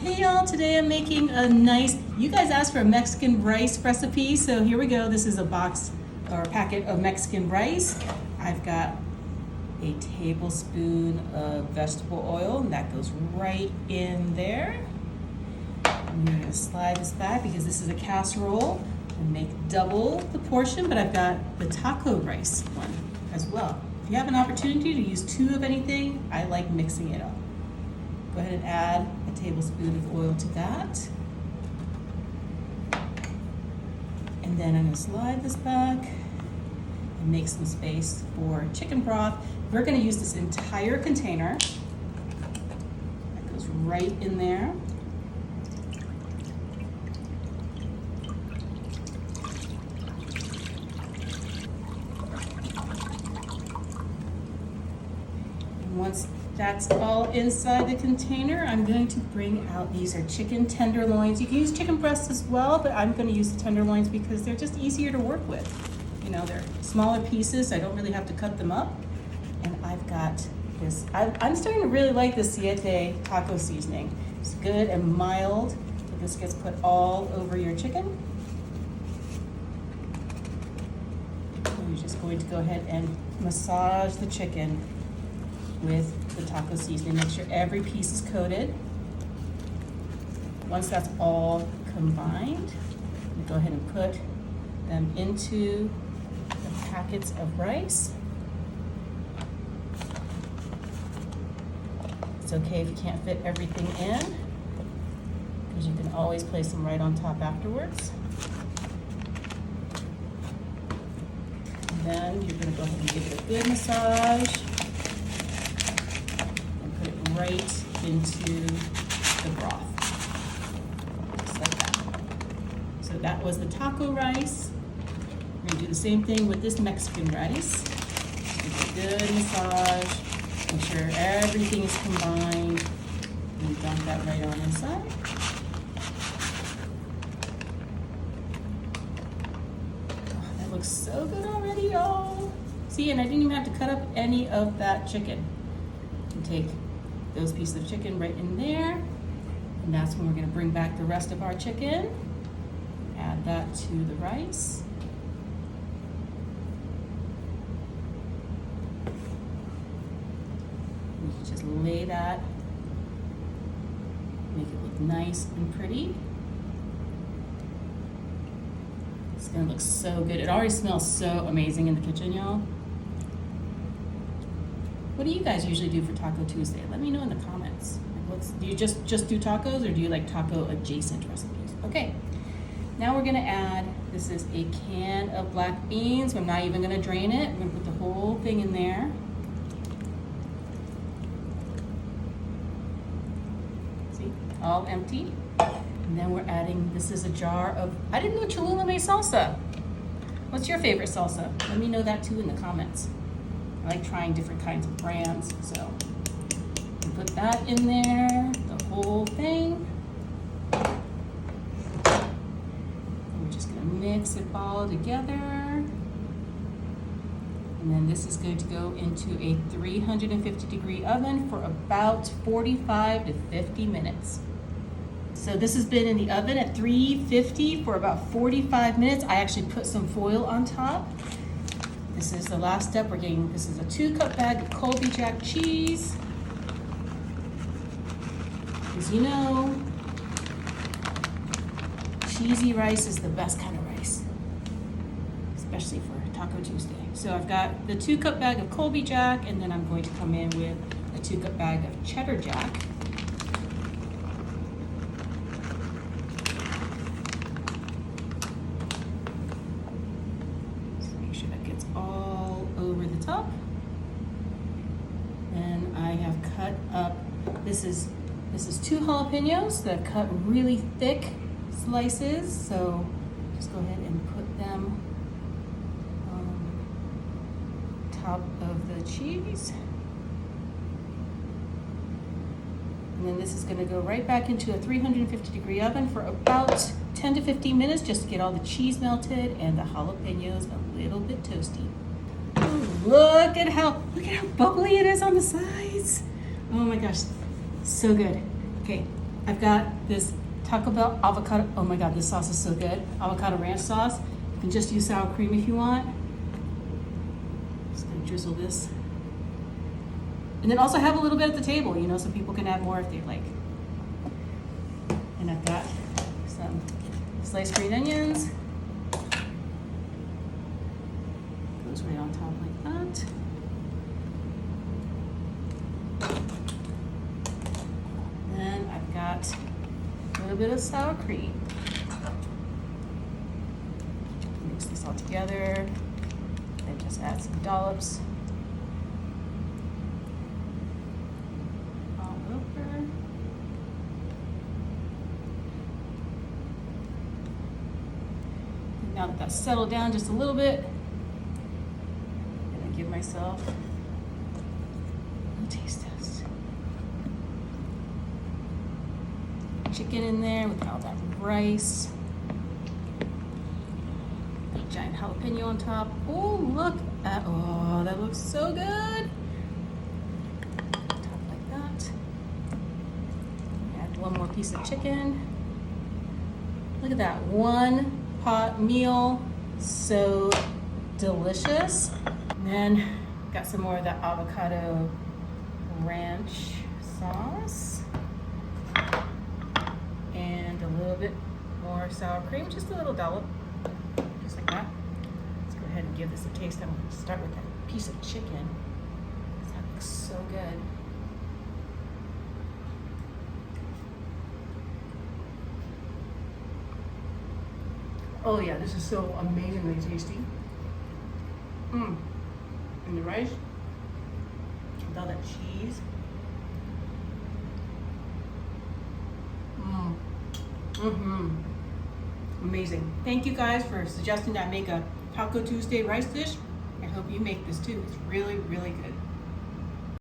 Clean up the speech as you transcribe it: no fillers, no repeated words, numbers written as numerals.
Hey y'all, today I'm making a nice, you guys asked for a Mexican rice recipe, so here we go. This is a box or a packet of Mexican rice. I've got a tablespoon of vegetable oil, and that goes right in there. I'm gonna slide this back because this is a casserole and make double the portion, but I've got the taco rice one as well. If you have an opportunity to use two of anything, I like mixing it up. Go ahead and add a tablespoon of oil to that. And then I'm gonna slide this back and make some space for chicken broth. We're gonna use this entire container. That goes right in there. And once that's all inside the container, I'm going to bring out, these are chicken tenderloins. You can use chicken breasts as well, but I'm going to use the tenderloins because they're just easier to work with. You know, they're smaller pieces, so I don't really have to cut them up. And I've got this, I'm starting to really like this Siete taco seasoning. It's good and mild, so this gets put all over your chicken. And you're just going to go ahead and massage the chicken with the taco seasoning. Make sure every piece is coated. Once that's all combined, you go ahead and put them into the packets of rice. It's okay if you can't fit everything in, because you can always place them right on top afterwards. And then you're going to go ahead and give it a good massage. Right into the broth, just like that. So that was the taco rice. We're gonna do the same thing with this Mexican rice. Give it a good massage, make sure everything is combined, and dump that right on inside. Oh, that looks so good already, y'all. See, and I didn't even have to cut up any of that chicken. And take those pieces of chicken right in there, and that's when we're going to bring back the rest of our chicken. Add that to the rice. You can just lay that, make it look nice and pretty. It's going to look so good. It already smells so amazing in the kitchen, y'all. What do you guys usually do for Taco Tuesday? Let me know in the comments. Do you just do tacos, or do you like taco adjacent recipes? Okay, now we're gonna add, this is a can of black beans. I'm not even gonna drain it. I'm gonna put the whole thing in there. See, all empty. And then we're adding, this is a jar of, I didn't know Cholula made salsa. What's your favorite salsa? Let me know that too in the comments. I like trying different kinds of brands, so put that in there, the whole thing. And we're just gonna mix it all together. And then this is going to go into a 350-degree oven for about 45 to 50 minutes. So this has been in the oven at 350 for about 45 minutes. I actually put some foil on top. This is the last step. This is a 2-cup bag of Colby Jack cheese. As you know, cheesy rice is the best kind of rice, especially for Taco Tuesday. So I've got the 2-cup bag of Colby Jack, and then I'm going to come in with a 2-cup bag of cheddar jack. All over the top. And I have cut up, this is 2 jalapenos that I've cut really thick slices, so just go ahead and put them on top of the cheese. And then this is going to go right back into a 350-degree oven for about 10 to 15 minutes just to get all the cheese melted and the jalapenos a little bit toasty. Oh, look at how bubbly it is on the sides. Oh my gosh, so good. Okay, I've got this Taco Bell avocado, oh my God, this sauce is so good. Avocado ranch sauce. You can just use sour cream if you want. Just gonna drizzle this. And then also have a little bit at the table, you know, so people can add more if they like. And I've got some sliced green onions. Goes right on top like that. Then I've got a little bit of sour cream. Mix this all together. Then just add some dollops. All over. Now that that's settled down just a little bit, I'm gonna give myself a taste test. Chicken in there with all that rice. A giant jalapeno on top. Oh, look at, oh, that looks so good. Top like that. Add one more piece of chicken. Look at that, one pot meal, so delicious. And then got some more of that avocado ranch sauce. And a little bit more sour cream, just a little dollop, just like that. Let's go ahead and give this a taste. I'm gonna start with that piece of chicken, because that looks so good. Oh yeah, this is so amazingly tasty. And the rice, with all that cheese. Amazing. Thank you guys for suggesting that I make a Taco Tuesday rice dish. I hope you make this too. It's really, really good.